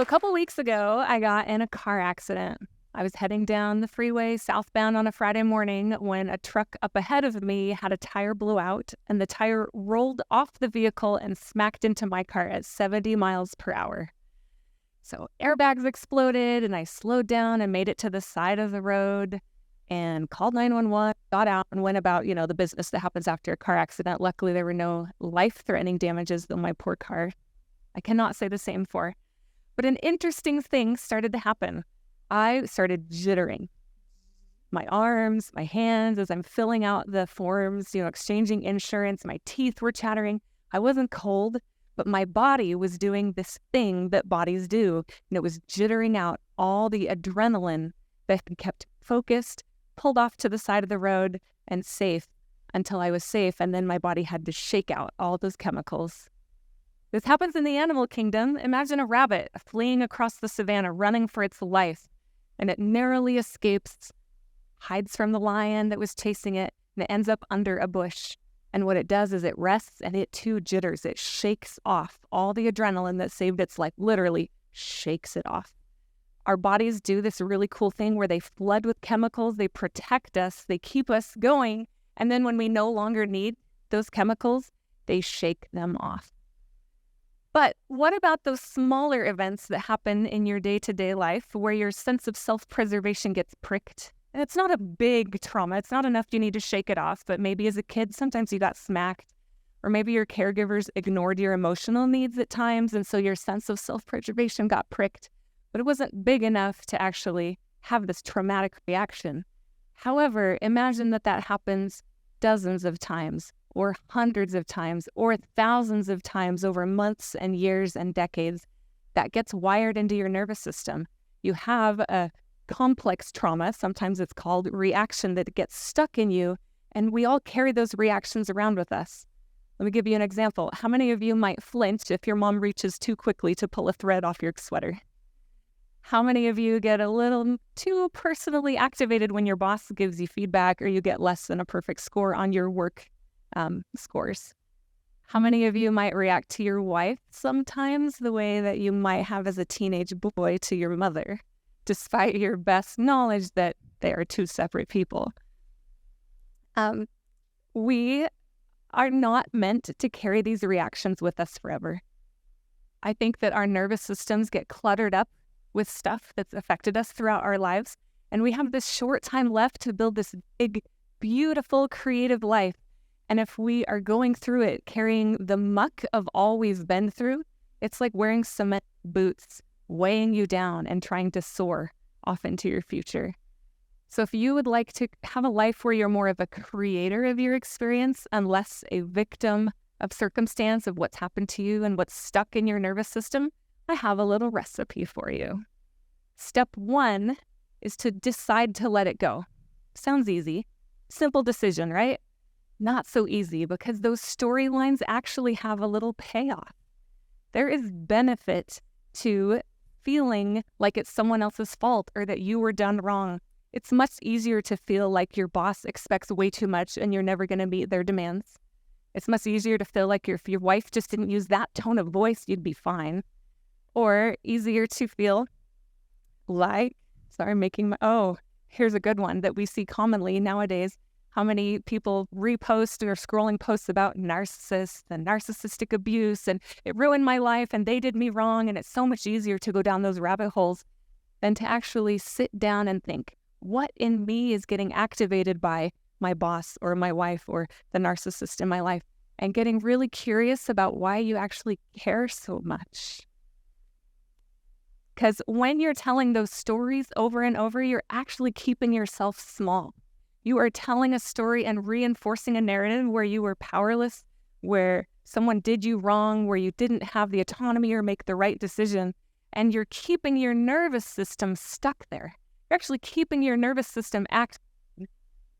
So a couple weeks ago, I got in a car accident. I was heading down the freeway southbound on a Friday morning when a truck up ahead of me had a tire blow out, and the tire rolled off the vehicle and smacked into my car at 70 miles per hour. So airbags exploded, and I slowed down and made it to the side of the road and called 911, got out and went about, the business that happens after a car accident. Luckily, there were no life-threatening damages on my poor car. I cannot say the same for. But an interesting thing started to happen. I started jittering. My arms, my hands, as I'm filling out the forms, exchanging insurance, my teeth were chattering. I wasn't cold, but my body was doing this thing that bodies do. And it was jittering out all the adrenaline that had kept focused, pulled off to the side of the road, and safe until I was safe. And then my body had to shake out all those chemicals. This happens in the animal kingdom. Imagine a rabbit fleeing across the savannah, running for its life, and it narrowly escapes, hides from the lion that was chasing it, and it ends up under a bush. And what it does is it rests, and it too jitters. It shakes off all the adrenaline that saved its life, literally shakes it off. Our bodies do this really cool thing where they flood with chemicals, they protect us, they keep us going, and then when we no longer need those chemicals, they shake them off. But what about those smaller events that happen in your day-to-day life where your sense of self-preservation gets pricked? And it's not a big trauma. It's not enough you need to shake it off. But maybe as a kid, sometimes you got smacked. Or maybe your caregivers ignored your emotional needs at times, and so your sense of self-preservation got pricked. But it wasn't big enough to actually have this traumatic reaction. However, imagine that happens dozens of times, or hundreds of times, or thousands of times over months and years and decades. That gets wired into your nervous system. You have a complex trauma, sometimes it's called reaction, that gets stuck in you, and we all carry those reactions around with us. Let me give you an example. How many of you might flinch if your mom reaches too quickly to pull a thread off your sweater? How many of you get a little too personally activated when your boss gives you feedback, or you get less than a perfect score on your work scores? How many of you might react to your wife sometimes the way that you might have as a teenage boy to your mother, despite your best knowledge that they are two separate people? We are not meant to carry these reactions with us forever. I think that our nervous systems get cluttered up with stuff that's affected us throughout our lives, and we have this short time left to build this big, beautiful, creative life. And if we are going through it carrying the muck of all we've been through, it's like wearing cement boots, weighing you down and trying to soar off into your future. So if you would like to have a life where you're more of a creator of your experience and less a victim of circumstance of what's happened to you and what's stuck in your nervous system, I have a little recipe for you. Step 1 is to decide to let it go. Sounds easy. Simple decision, right? Not so easy, because those storylines actually have a little payoff. There is benefit to feeling like it's someone else's fault or that you were done wrong. It's much easier to feel like your boss expects way too much and you're never going to meet their demands. It's much easier to feel like if your wife just didn't use that tone of voice, you'd be fine. Or easier to feel like, here's a good one that we see commonly nowadays. How many people repost or scrolling posts about narcissists and narcissistic abuse, and it ruined my life and they did me wrong, and it's so much easier to go down those rabbit holes than to actually sit down and think, what in me is getting activated by my boss or my wife or the narcissist in my life, and getting really curious about why you actually care so much. Because when you're telling those stories over and over, you're actually keeping yourself small. You are telling a story and reinforcing a narrative where you were powerless, where someone did you wrong, where you didn't have the autonomy or make the right decision, and you're keeping your nervous system stuck there. You're actually keeping your nervous system active.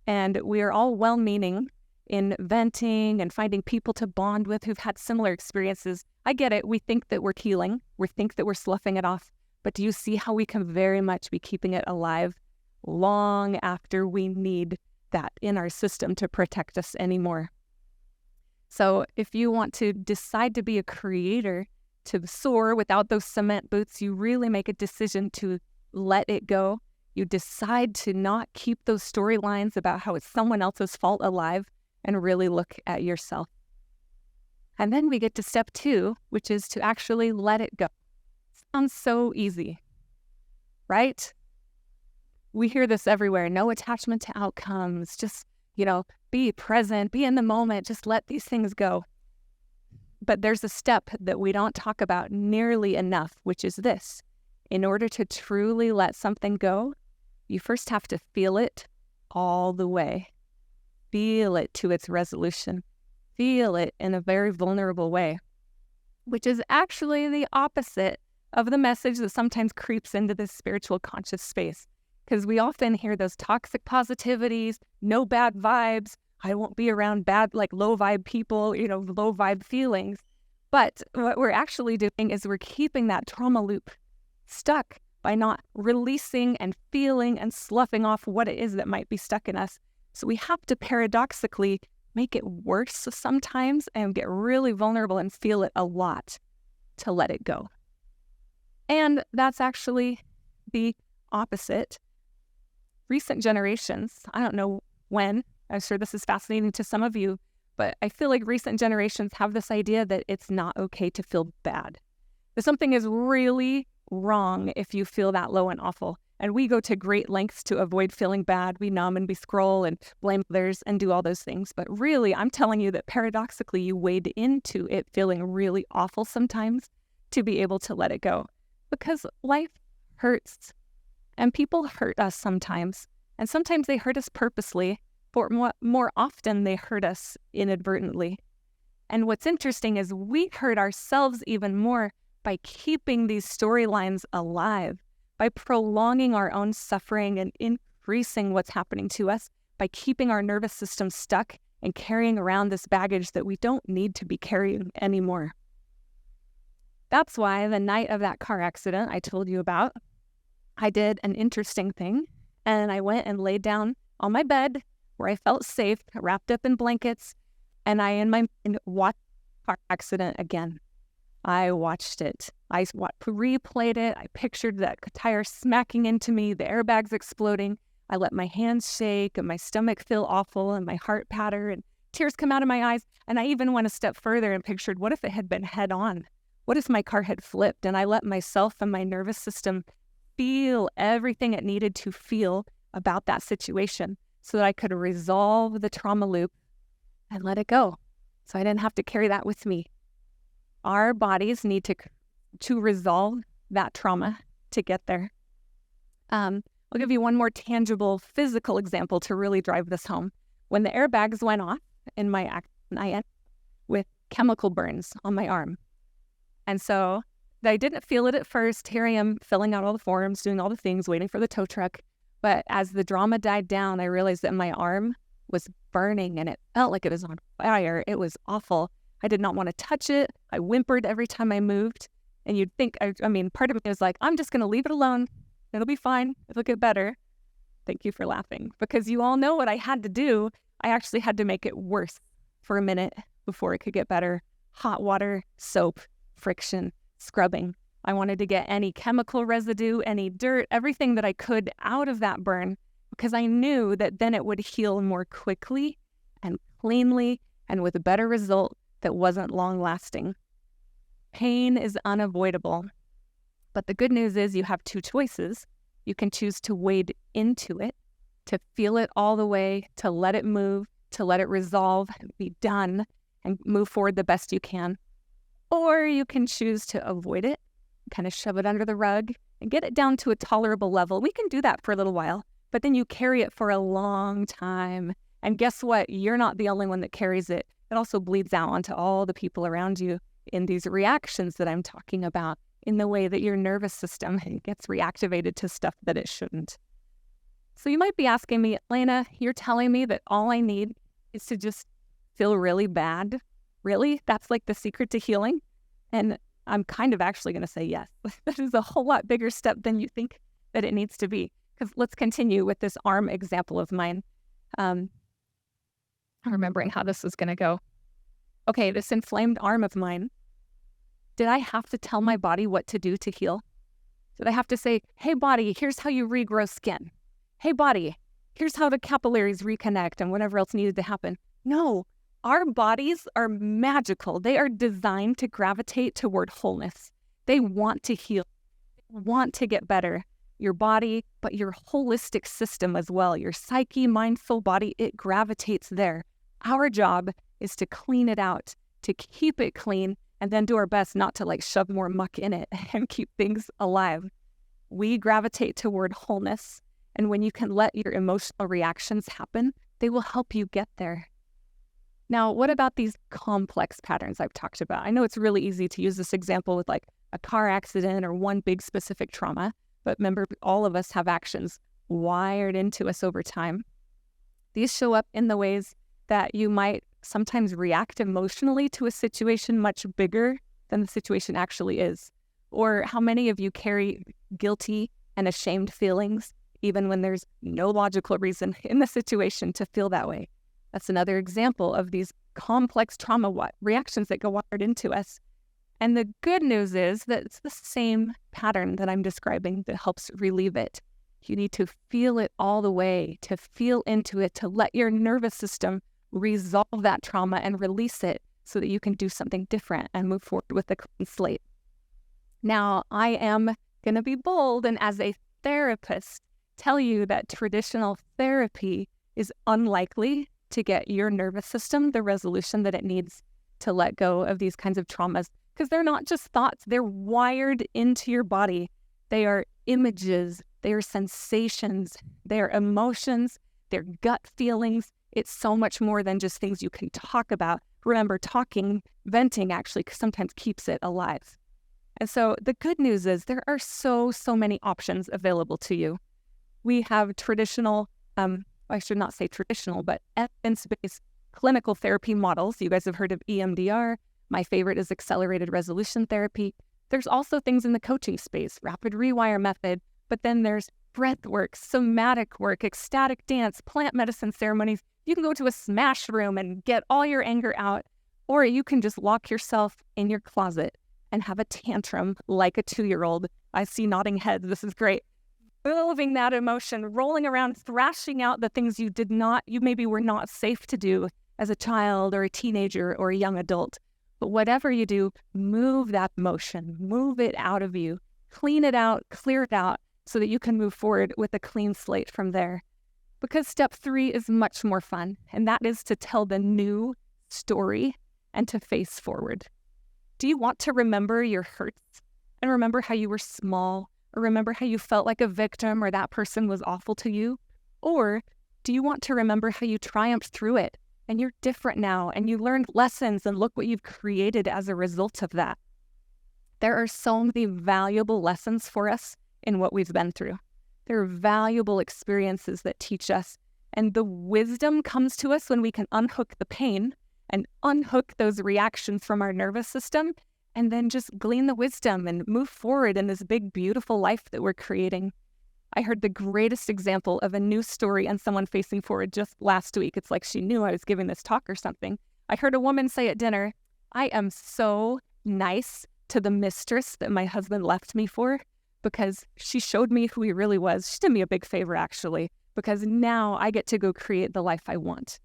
And we are all well-meaning in venting and finding people to bond with who've had similar experiences. I get it. We think that we're healing. We think that we're sloughing it off. But do you see how we can very much be keeping it alive long after we need that in our system to protect us anymore? So if you want to decide to be a creator, to soar without those cement boots. You really make a decision to let it go. You decide to not keep those storylines about how it's someone else's fault alive and really look at yourself. And then we get to step 2, which is to actually let it go. Sounds so easy, right? We hear this everywhere. No attachment to outcomes. Just, be present, be in the moment, just let these things go. But there's a step that we don't talk about nearly enough, which is this. In order to truly let something go, you first have to feel it all the way. Feel it to its resolution. Feel it in a very vulnerable way, which is actually the opposite of the message that sometimes creeps into this spiritual conscious space. Because we often hear those toxic positivities, no bad vibes, I won't be around bad, low vibe people, low vibe feelings. But what we're actually doing is we're keeping that trauma loop stuck by not releasing and feeling and sloughing off what it is that might be stuck in us. So we have to paradoxically make it worse sometimes and get really vulnerable and feel it a lot to let it go. And that's actually the opposite. Recent generations, I don't know when, I'm sure this is fascinating to some of you, but I feel like recent generations have this idea that it's not okay to feel bad. That something is really wrong if you feel that low and awful. And we go to great lengths to avoid feeling bad. We numb and we scroll and blame others and do all those things. But really, I'm telling you that paradoxically, you wade into it feeling really awful sometimes to be able to let it go. Because life hurts. And people hurt us sometimes. And sometimes they hurt us purposely. But more often, they hurt us inadvertently. And what's interesting is we hurt ourselves even more by keeping these storylines alive, by prolonging our own suffering and increasing what's happening to us, by keeping our nervous system stuck and carrying around this baggage that we don't need to be carrying anymore. That's why the night of that car accident I told you about, I did an interesting thing, and I went and laid down on my bed where I felt safe, wrapped up in blankets, and I watched the car accident again. I watched it. I replayed it. I pictured that tire smacking into me, the airbags exploding. I let my hands shake and my stomach feel awful and my heart patter and tears come out of my eyes. And I even went a step further and pictured, what if it had been head on? What if my car had flipped? And I let myself and my nervous system feel everything it needed to feel about that situation so that I could resolve the trauma loop and let it go. So I didn't have to carry that with me. Our bodies need to resolve that trauma to get there. I'll give you one more tangible physical example to really drive this home. When the airbags went off in my accident, I ended up with chemical burns on my arm. And so I didn't feel it at first. Here I am filling out all the forms, doing all the things, waiting for the tow truck. But as the drama died down, I realized that my arm was burning and it felt like it was on fire. It was awful. I did not want to touch it. I whimpered every time I moved. And you'd think, part of me was like, I'm just going to leave it alone. It'll be fine. It'll get better. Thank you for laughing. Because you all know what I had to do. I actually had to make it worse for a minute before it could get better. Hot water, soap, friction, scrubbing. I wanted to get any chemical residue, any dirt, everything that I could out of that burn because I knew that then it would heal more quickly and cleanly and with a better result that wasn't long-lasting. Pain is unavoidable, but the good news is you have two choices. You can choose to wade into it, to feel it all the way, to let it move, to let it resolve, be done, and move forward the best you can. Or you can choose to avoid it, kind of shove it under the rug, and get it down to a tolerable level. We can do that for a little while, but then you carry it for a long time. And guess what? You're not the only one that carries it. It also bleeds out onto all the people around you in these reactions that I'm talking about, in the way that your nervous system gets reactivated to stuff that it shouldn't. So you might be asking me, Alaina, you're telling me that all I need is to just feel really bad? Really? That's like the secret to healing? And I'm kind of actually going to say yes. That is a whole lot bigger step than you think that it needs to be. Because let's continue with this arm example of mine. Remembering how this is going to go. Okay, this inflamed arm of mine Did I have to tell my body what to do to heal? Did I have to say, hey, body, here's how you regrow skin? Hey, body, here's how the capillaries reconnect and whatever else needed to happen? No, our bodies are magical. They are designed to gravitate toward wholeness. They want to heal, want to get better. Your body, but your holistic system as well, your psyche, mind, soul, body, it gravitates there. Our job is to clean it out, to keep it clean, and then do our best not to shove more muck in it and keep things alive. We gravitate toward wholeness, and when you can let your emotional reactions happen, they will help you get there. Now, what about these complex patterns I've talked about? I know it's really easy to use this example with a car accident or one big specific trauma, but remember, all of us have actions wired into us over time. These show up in the ways that you might sometimes react emotionally to a situation much bigger than the situation actually is. Or how many of you carry guilty and ashamed feelings, even when there's no logical reason in the situation to feel that way. That's another example of these complex trauma reactions that go wired into us. And the good news is that it's the same pattern that I'm describing that helps relieve it. You need to feel it all the way, to feel into it, to let your nervous system resolve that trauma and release it so that you can do something different and move forward with a clean slate. Now, I am going to be bold and as a therapist tell you that traditional therapy is unlikely to get your nervous system the resolution that it needs to let go of these kinds of traumas, because they're not just thoughts, they're wired into your body. They are images, they are sensations, they are emotions, they're gut feelings. It's so much more than just things you can talk about. Remember, venting actually sometimes keeps it alive. And so the good news is there are so many options available to you. We have traditional, I should not say traditional, but evidence-based clinical therapy models. You guys have heard of EMDR. My favorite is accelerated resolution therapy. There's also things in the coaching space, rapid rewire method, but then there's breath work, somatic work, ecstatic dance, plant medicine ceremonies. You can go to a smash room and get all your anger out, or you can just lock yourself in your closet and have a tantrum like a 2-year-old. I see nodding heads. This is great. Moving that emotion, rolling around, thrashing out the things you maybe were not safe to do as a child or a teenager or a young adult. But whatever you do, move that emotion, move it out of you, clean it out, clear it out so that you can move forward with a clean slate from there. Because step 3 is much more fun, and that is to tell the new story and to face forward. Do you want to remember your hurts and remember how you were small, or remember how you felt like a victim or that person was awful to you? Or do you want to remember how you triumphed through it and you're different now and you learned lessons and look what you've created as a result of that? There are so many valuable lessons for us in what we've been through. There are valuable experiences that teach us, and the wisdom comes to us when we can unhook the pain and unhook those reactions from our nervous system, and then just glean the wisdom and move forward in this big, beautiful life that we're creating. I heard the greatest example of a new story and someone facing forward just last week. It's like she knew I was giving this talk or something. I heard a woman say at dinner, I am so nice to the mistress that my husband left me for, because she showed me who he really was. She did me a big favor, actually, because now I get to go create the life I want.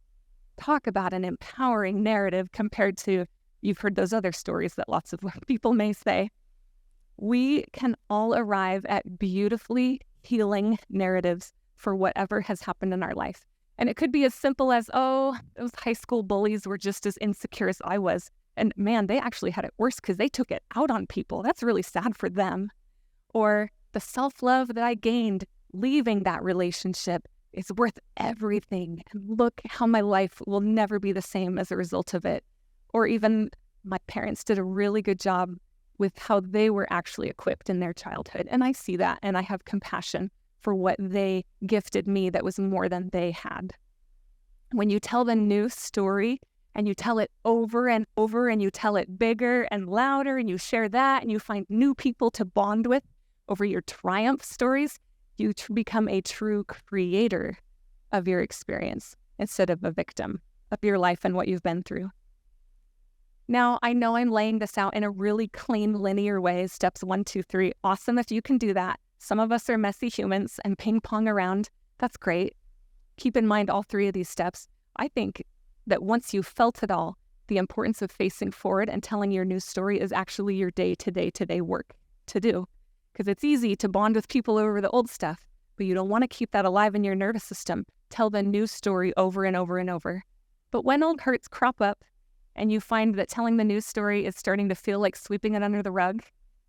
Talk about an empowering narrative compared to, you've heard those other stories that lots of people may say. We can all arrive at beautifully healing narratives for whatever has happened in our life. And it could be as simple as, oh, those high school bullies were just as insecure as I was. And man, they actually had it worse because they took it out on people. That's really sad for them. Or the self-love that I gained leaving that relationship is worth everything. And look how my life will never be the same as a result of it. Or even my parents did a really good job with how they were actually equipped in their childhood. And I see that, and I have compassion for what they gifted me that was more than they had. When you tell the new story, and you tell it over and over, and you tell it bigger and louder, and you share that, and you find new people to bond with over your triumph stories, you become a true creator of your experience instead of a victim of your life and what you've been through. Now, I know I'm laying this out in a really clean, linear way, steps 1, 2, 3. Awesome if you can do that. Some of us are messy humans and ping pong around. That's great. Keep in mind all 3 of these steps. I think that once you've felt it all, the importance of facing forward and telling your new story is actually your day-to-day work to do. Because it's easy to bond with people over the old stuff, but you don't want to keep that alive in your nervous system. Tell the new story over and over and over. But when old hurts crop up and you find that telling the new story is starting to feel like sweeping it under the rug,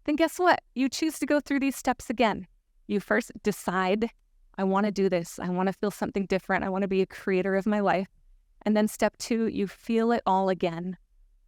then guess what? You choose to go through these steps again. You first decide, I want to do this. I want to feel something different. I want to be a creator of my life. And then step 2, you feel it all again.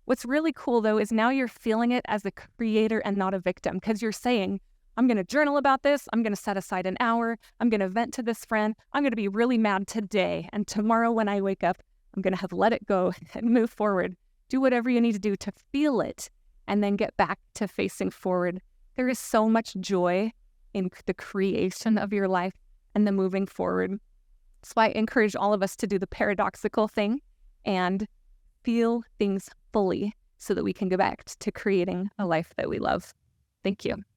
What's really cool, though, is now you're feeling it as a creator and not a victim, because you're saying, I'm going to journal about this. I'm going to set aside an hour. I'm going to vent to this friend. I'm going to be really mad today. And tomorrow when I wake up, I'm going to have let it go and move forward. Do whatever you need to do to feel it and then get back to facing forward. There is so much joy in the creation of your life and the moving forward. So I encourage all of us to do the paradoxical thing and feel things fully so that we can go back to creating a life that we love. Thank you.